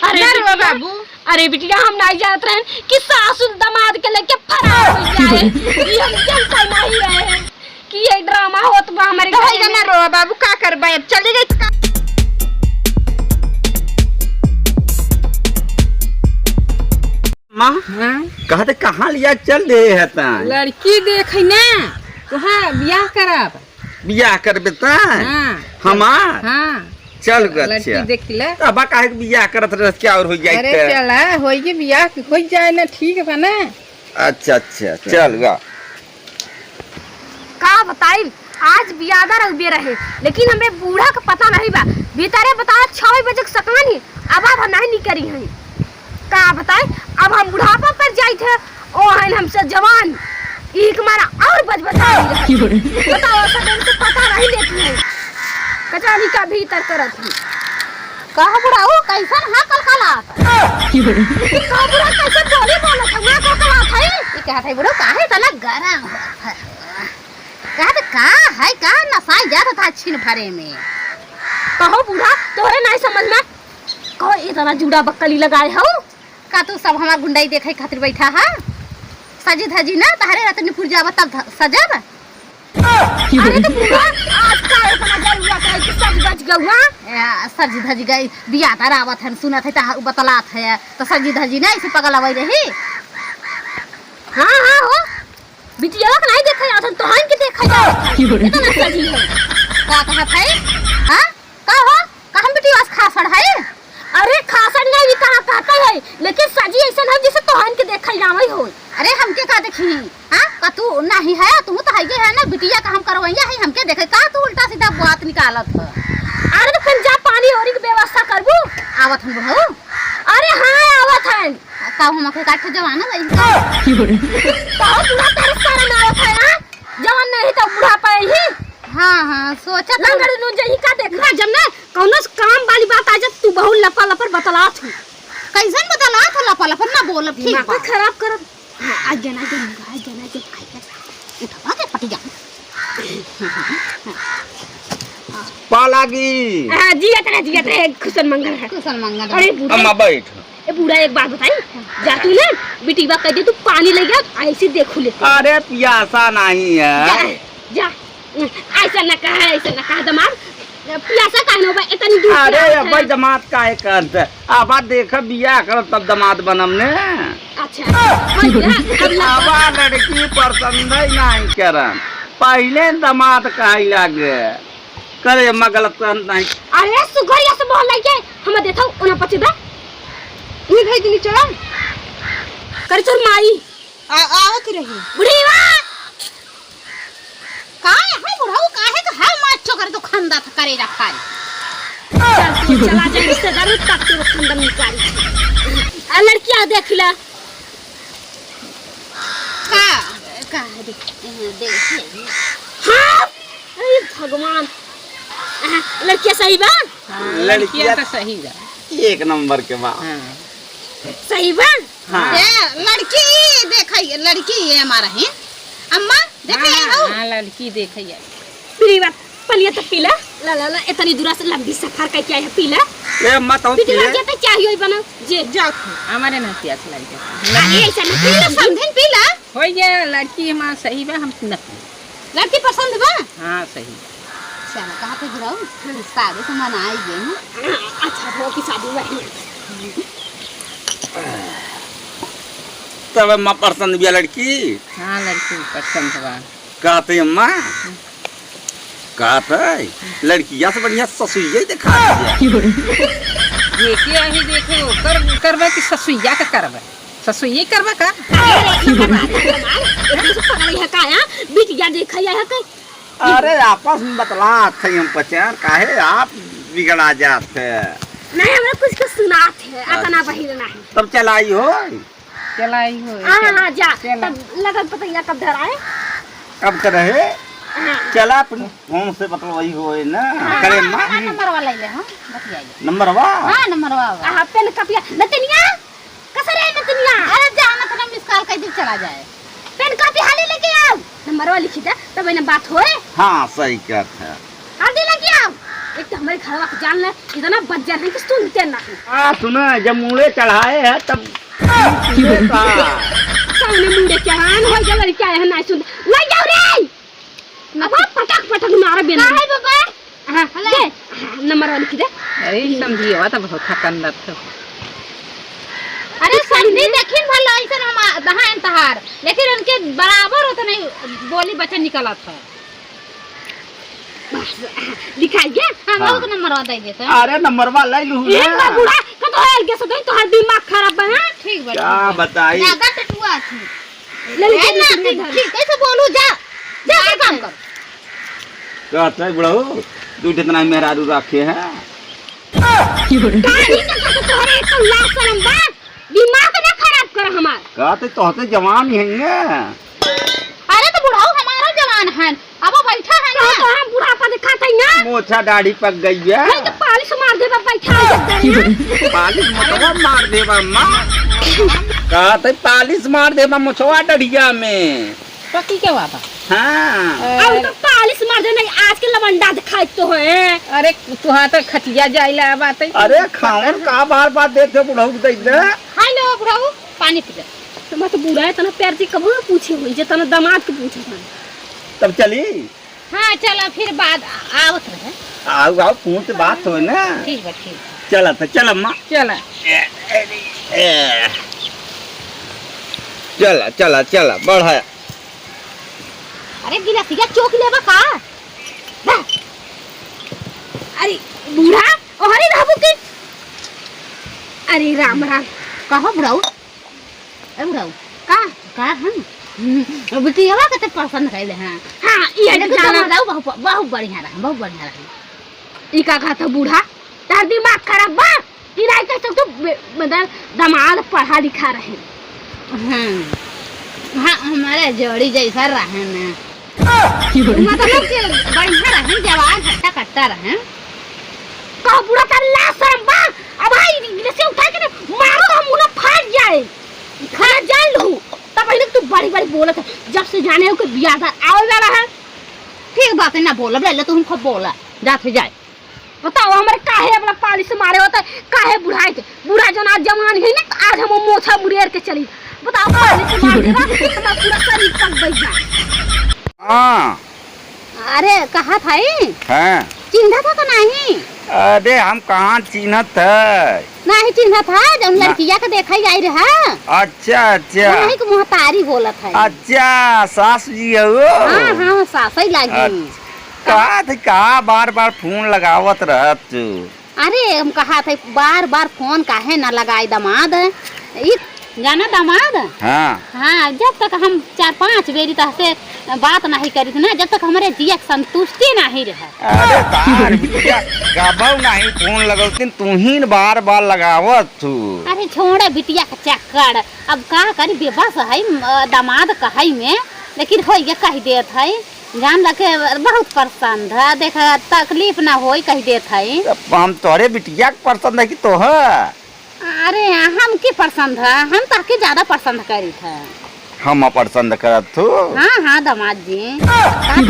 अरे बाबू, अरे बिटिया हम नहीं जानत रहे कि सासुर दामाद के लेके फरार हो जाए। ये हम जानते नहीं रहे कि ये ड्रामा होत बा हमारे घर में। ना रो बाबू, का करबे अब चली गई। माँ कहते कहाँ लिया चल रहे है ता? लड़की देखे ना कहाँ बियाह करब। बियाह करबे ता? हाँ हमार हाँ चल लड़की अच्छा देख ले। अब काहे बियाह करत रह क्या और हो जाए? अरे चला होइए बियाह हो जाए ना, ठीक है ना। अच्छा अच्छा चल गा। का बताई आज बियादा रह रहे, लेकिन हमें बूढ़ा का पता नहीं बा। भीतरे बता 6 बजे सकानी अब नहीं निकली है। का बताए अब हम बुढ़ापा पर जाई थे ओ है हमसे जवान एक मारा और बता बताओ सदन से पता नहीं लेती है कचानी का भीतर करत है। कहा बुढ़ाओ कैसन हां कलकला का बुढ़ा कैसे बोली बोलत है मैं कलकला था ये कहत है बुढ़ो काहे तना गरम है कहत का है का नसाई जात था छिन भरे में। कहो बुढ़ा तोरे नहीं समझ में कहो इतना जुड़ा बक्कली लगाए हो का तू सब हमार गुंडाई देखे खातिर बैठा है सजी धजी ना तारे रतनपुर जाब तब सजब। अरे तो बुढ़ा आज का इतना जरूरत है कि सज बच गवा सजी धजी गई बिया तरावत है सुनत है ता बतलात है तो सजी धजी ना ऐसे पगल आवई रही। हां हां हो बिटिया का नहीं देखा जात तो हम के देखा जाओ इतना सजी है का कहत है। हां का हो का हम बिटिया खासड़ है? अरे खासड़ नहीं कहां कहता है लेकिन सजी ऐसा नहीं जैसे तोहन के देखल जावई हो। अरे हमके का देखी हां का तू नहीं है तू तो है ना बिटिया का हम करवैया है हमके देखे का तू उल्टा सीधा बात निकालत है। अरे तो फिर जा पानी और की व्यवस्था करबू आवत हम बुढ़ऊ। अरे हां आवत है का हम के काट जवान है तो बुढ़ा तेरे सारा ना आवत है हां जवान नहीं तो बुढ़ा पाए ही। हां हां सोचा लंगड़ नु जही का देख रहा जब ना कौनो काम वाली बात आ जा तू बहुत लपा लपर बतलात है। कैसन बतलात है लपा लपर ना बोल ठीक बा खराब कर आज जना उठवा के पटी जा पालागी जिया तेरे खुशन मंगल। अरे अम्मा बैठ। ए बूढ़ा एक बात बताई जा तू ना बेटी बा कह दे तू पानी ले जा ऐसे देखू ले। अरे प्यासा नहीं है जा ऐसा न कहा दमाद प्यासा काहे बा इतनी दूर। अरे भाई दमाद काहे करत अब देख बियाह कर तब दमाद बनम ने। अच्छा अब लड़की पसंद नहीं करन पहले दमाद काहे लागे करे मगलत नहीं। अरे सुगरिया से बोल लगे हम देथौ ओना पचदा ई भेज दिनी चला कर चल माई आवत रही बुढ़ीवा काहे है बुढ़ऊ काहे का है माचो कर तो खंदा था करे रखा चला जा इससे जरूर तक तो खंदा निकाली आ लड़कियां देख ला का देख हां अरे भगवान लड़कियां सही बा। लड़कियां तो सही बा एक नंबर के बा। सही बा हां लड़की देखई लड़की ये हमारा है अम्मा देखे हो। हां लड़की देखे है मेरी बात पलिया तो पीला ला ला ला इतनी दूर से लंबी सफर करके आया पीला ए मत हो बिटिया के तो चाहिए बना जे जाओ हमारे ना प्यास लगी ऐसा ना पीला समझन पीला हो गया लड़की हमारा सही बा हम न लड़की पसंद बा। हां सही चलो कहां पे बुढ़ऊ शादी तो मना आई गई। अच्छा हो की शादी हुई तब अम्मा पसंद भी लड़की। हां लड़की पसंद बा कहते अम्मा कहते लड़कियां से बढ़िया ससुइया दिखा देखे अभी देखे ओकर करबे कि ससुइया का करबे ससुइया करबे का है काया बिटिया देखैया है कई। अरे आपस में बतला थे हम पचार काहे आप बिगड़ा जाते नहीं हमरा कुछ सुनात है अतना बहिर नहीं तब चलाई हो चलाई हो। हां जा तब लगन पतैया कब धर आए कब कर रहे चला फोन से बतलवाई हो ना करे मां नंबर वाला ले हां बतियाई नंबर वा हां नंबर वाला हां पेन कपिया नतनिया कसरे नतनिया। अरे जाना तो मिस कॉल कर दे चला जाए पेन कॉपी हाले लेके आओ नंबर वाला लिखी दे तब ना बात होए। हां सही कहत है हां दे लेके आओ एक तो हमारे घर वाला जान ले इतना बज्जर है कि सुनते ना सुना जब मुँहे चढ़ाए है तब सामने मुंडे चढ़ान हो गया क्या है ना सुन ले जाओ रे अब पटक पटक मार बेना है बाबा हां दे नंबर वाली की दे अरे समझिए तो बहुत थकन था अरे समझी देखिन भला ऐसा हम दहान तहार लेकिन उनके बराबर होता नहीं बोली बच्चा निकला था दिखाई गया हां हाँ। बहुत नंबर दे देते अरे नंबर वाला लू एक बार बुढ़ा का तो हेल के सो तो हर दिमाग खराब है ठीक बा क्या बताई ज्यादा टटुआ थी ले ले ना ठीक कैसे बोलू जा जा के काम कर कहते बुढ़ऊ तू जितना मेहरारू रखे हैं कहानी का तो तोहरे तो लाश शर्म बा दिमाग ना खराब कर हमार कहते तो जवान ही हैं अरे तो बुढ़ाऊ हमारा जवान है अब बैठा है ना तो हम बुढ़ापा दिखाते ना मोछा दाढ़ी पक गई है नहीं तो पालिश मार दे बैठा है पालिश मोछवा मार दे अम्मा कहते पालिश मार दे मोछवा डढ़िया में पकी क्या बात हाँ अब तो पालिश मार दे नहीं आज के लवंडा दिखाई तो है अरे तुहा तो खटिया जाइला बात है अरे खावन का बार बार देते बुढ़ऊ दे दे हाय लो बुढ़ाऊ पानी पी ले तो मत बूढ़ा है तना प्यार से कबो पूछे हुई जे तना दामाद के पूछे था तब चली हां चला फिर बाद आवत रहे आओ आओ फोन से बात हो ना ठीक बा ठीक चला तो चल अम्मा चला चला चला चला बढ़ा अरे गिलासिया चौक लेबा का अरे बूढ़ा ओ हरी रहबू के अरे राम राम कहो बुढ़ाऊ ए बुढ़ाऊ का हम बिटियावा कते पसंद कैले हैं हां ये देखो जाना बुढ़ाऊ बहुत बढ़िया रहा बहुत बढ़िया रहा ई का था बूढ़ा तार दिमाग खराब बा ई राय के तो मतलब दामाद पढ़ा लिखा रहे हाँ हमारे जोड़ी जैसा रहे ना मतलब कि बढ़िया रहे जवान हट्टा कट्टा रहे का बूढ़ा तार ला शर्म बा अब भाई से उठा के मारो हम उन्हें फाड़ जाए खा जान लो तब पहले तू बड़ी बड़ी बोलत है जब से जाने हो कि बियादा आवे वाला है ठीक बात है ना बोला ले तुम खूब बोला जाते जाए बताओ हमारे काहे अपना पाली से मारे होता है काहे बुढ़ाए थे बूढ़ा जो आज जवान है ना आज हम मोछा मुड़ेर के चली बताओ पाली से मार देगा तो तुम्हारा पूरा शरीर पक गई हाँ अरे कहा था हाँ चिन्हा था तो नहीं अरे हम कहाँ चिन्हत है नहीं चिन्हा था जब लड़किया के देखा ही आई रहा अच्छा अच्छा वही को मोहतारी बोलत है अच्छा सास जी है वो हाँ हाँ सासई लागी कहा बार बार फोन लगावत रहत तू अरे हम कहा था बार बार फोन काहे ना लगाई दामाद ई जाना दामाद हाँ हाँ जब तक हम 4-5 बेरी से बात नहीं करी थी ना जब तक हमारे जिया संतुष्टि नहीं रहे अरे तार बिटिया गाबव नहीं फोन लगौतिन तू ही बार बार लगावत तू अरे छोड़े बिटिया का चक्कर अब का करी बेबस है दामाद कहाई में लेकिन हो ये कह देत है जान लगे बहुत पसंद है देख तकलीफ ना हो कह देत है हम तोरे बिटिया के पसंद है कि तोहर अरे हम की पसंद है हम ताके ज्यादा पसंद करी था हम पसंद करत तू हाँ हाँ दामाद जी हाँ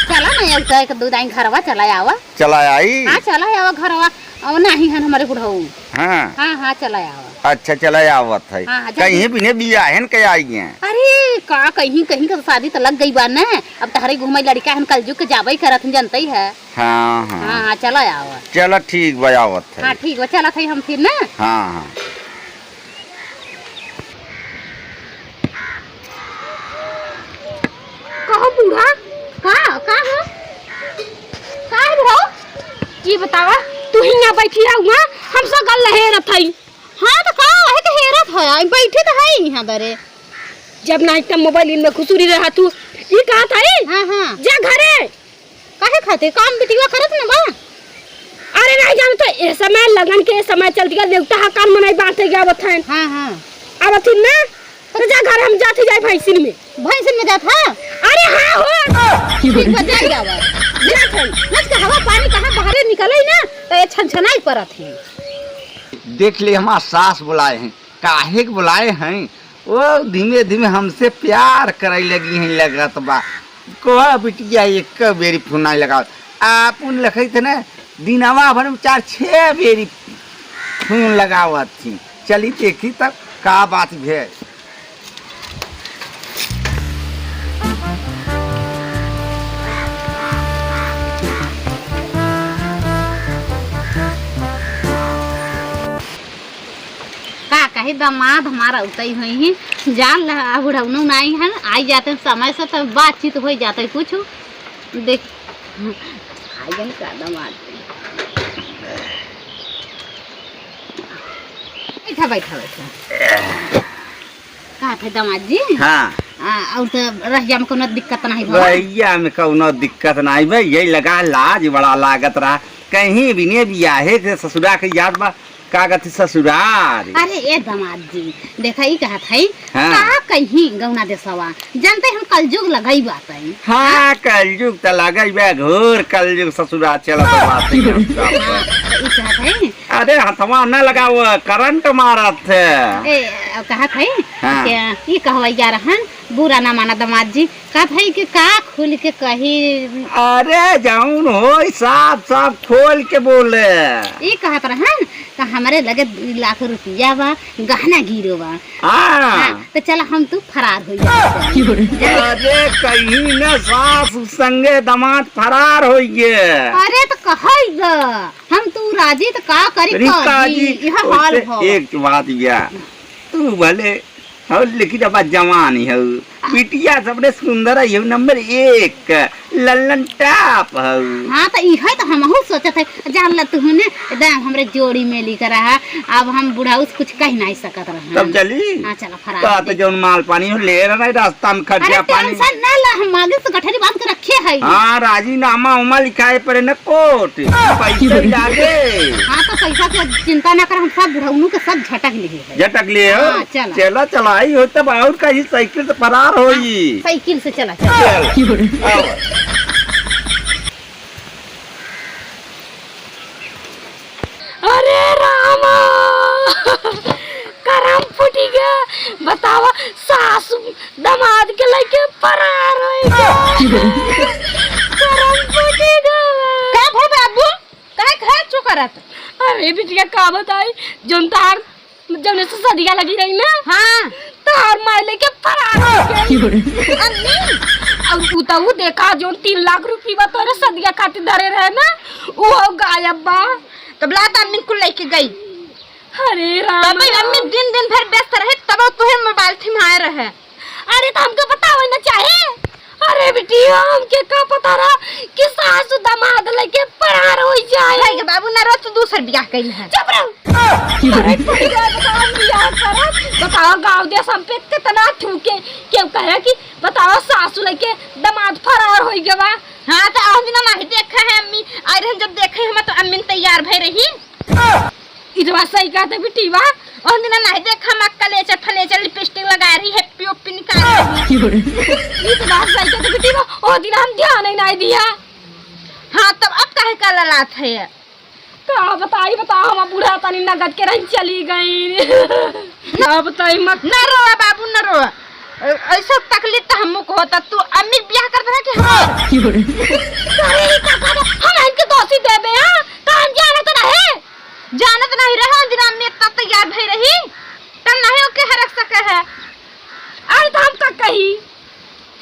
चला ना एक दो दिन घरवा चला आवा चला आई हाँ चला आवा घरवा नहीं है हमारे बुढ़ऊ हाँ हाँ हाँ चला आवा अच्छा चला आवत है हाँ, कहीं भी बियाहन के आई हैं अरे का कहीं कहीं का शादी तो लग गई बा ना अब तहरे घूमे लड़का हन कल जुग के जाबे करत जनते है हाँ हाँ हाँ चला आवा चलो ठीक बा आवत है हाँ ठीक बा चला थे हम फिर ना हाँ हाँ कहो बूढ़ा का हो बुढ़ऊ ये बतावा तू ही यहाँ बैठी रहूँ हम सब गल लहे रथई हाँ तो का है तो हेरत है बैठे तो है यहाँ दरे जब ना इतना मोबाइल में खुसुरी रहा तू ये कहा था हाँ हाँ जा घरे काहे खाते काम बिटिया करत ना बा अरे नहीं जान तो ये समय लगन के समय चलती का देवता हा कान मनाई बांटे गया बथन हाँ हाँ अब थी ना तो जा घर हम जाते जाए भैंसिन में जात है अरे हाँ हो ठीक बा जा जावा जात है नच के हवा पानी कहाँ बाहर निकले ना तो ये छनछनाई परत है देख ले हमारा सास बुलाए हैं काहे के बुलाए हैं वो धीमे धीमे हमसे प्यार करे लगी हैं लगत बा कोहा बिटिया एक बेरी फोन लगा आपन लखई थे ना दिनवा भर में 4-6 बेरी खून लगावत थी। चली देखी तब का बात भेल। का कही दामाद हमारा उतई हुई है जान ला बुढ़ौनू नहीं है आई जाते हैं समय से तो बातचीत हो जाते है कुछ देख आइए का दामाद बैठा बैठा बैठा का थे दामाद जी। हाँ और तो रहिया में कोनो दिक्कत नहीं भइल। भैया में कौनो दिक्कत नहीं भाई, यही लगा लाज बड़ा लागत रहा। कहीं भी ने बियाहे के ससुरा के याद बा का गति ससुराल। अरे ए दामाद जी देखा ही कहत है हाँ। का कहीं गौना देसवा जानते हम कलयुग लगाई बात है। हाँ कलयुग त लगई बे घोर कलयुग ससुरा चलत बात ई कहत है अरे हथवा न लगाओ करंट मारत है। ए कहत है हाँ। कि ये कहवा जा रहन बुरा ना माना दामाद जी कहत है कि का खुल के कही अरे जाऊन हो साफ साफ खोल के बोले। ये कहत रहन का हमारे लगे 2 लाख रुपया बा गहना गिरो बा। हाँ तो चला हम तू फरार हो जाए। अरे कहीं न सास संगे दामाद फरार हो गए। अरे तो कहई ग हम तू राजी तो का करी यह हाल हो। एक बात या तू भले हो लेकिन अब जवानी हो बिटिया सबने सुंदर है नंबर 1 लल्लन टाप हो। हाँ तो यह तो हम सोचत है जान ल तू ने एकदम हमरे जोड़ी में लिकर रहा अब हम बुढ़ा उस कुछ कह नहीं सकत रहा। तब चली हाँ चला फरार का तो जौन माल पानी हो ले रहा रास्ता में खर्चा पानी। टेंशन ना ला हम आगे से गठरी बांध के रखे है। हाँ राजीनामा उमा लिखाए पड़े न कोट पैसे लागे। हाँ तो पैसा की चिंता ना कर हम सब बुढ़ाउनू के सब झटक लिए है। झटक लिए हो हाँ, चला। चला चलाई हो तब और कहीं साइकिल से फरार होई। साइकिल से चला चला चल आओ। अरे रामा करम फूटी गया बतावा सासू दामाद के लेके फरार हो गया। करम फूटी गया का भो बाबू काहे घर चुकरत। अरे बिटिया का बताई जोन तार जौने से सदिया लगी रही ना हाँ तार मार लेके फरार हो गई। अब उताऊ देखा जोन 3 लाख रुपया तोरे सदिया खातिर धरे रहे ना वो गायब बा। तब लात अम्मी को लेके गई। अरे राम तब अम्मी दिन दिन भर व्यस्त रहे तब तुहे मोबाइल थमाए रहे। अरे तो हमको बतावे ना चाहे। अरे बिटिया हमके का पता रहा कि सासू दामाद लेके फरार हो जाए। भाई बाबू ना रोज दूसर बियाह कइल है। चुप रहो। अरे बिटिया बताओ बियाह करब बताओ गांव देश हम पे कितना ठूके क्यों कहे कि बताओ सासू लेके दामाद फरार हो गया। हाँ तो आज दिन नहीं देखा है अम्मी आई रहे जब देखे हम तो अम्मी तैयार भई रही। इतना सही कहते बिटिया और दिन नहीं देखा मक्का ले चल फले चल लिपस्टिक लगा रही है पी निकाल रही। इतना सही कहते बिटिया ओ दिन हम ध्यान ही नहीं दिया। हाँ तब अब काहे का ललात है का बताई बताओ हम बूढ़ा तनी नगद के रही चली गई। ना बताई मत न रो बाबू न रो ऐसा तकलीफ तो हमको होता तू अम्मी ब्याह कर रहा कि हम अरे काका हम इनके दोषी देबे हां तो हम जाने तो नहीं जानत नहीं रहा दिन अम्मी तब तैयार भई रही तब नहीं ओके हरक सके है। अरे तो हम का कही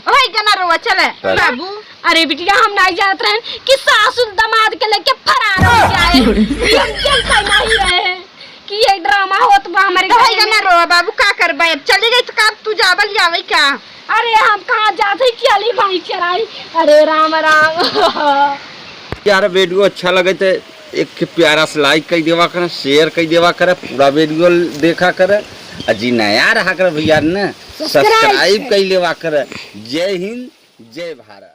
ओए जना रो चले बाबू। अरे बिटिया हम नहीं जानत रहे कि सासू दामाद के लेके फरार हो जाए। हम जानते नहीं रहे कि ये ड्रामा होत बा हमारे ओए घर जना में। रो बाबू का करबे अब चली गई तो का तू जावल जावे क्या। अरे हम कहाँ जाते चली भाई चराई। अरे राम राम। यार वीडियो अच्छा लगे तो एक प्यारा से लाइक कर देवा करे शेयर कर देवा करे पूरा वीडियो देखा करे अजी नया रहा कर भैया ने सब्सक्राइब कर लेवा करे। जय हिंद जय भारत।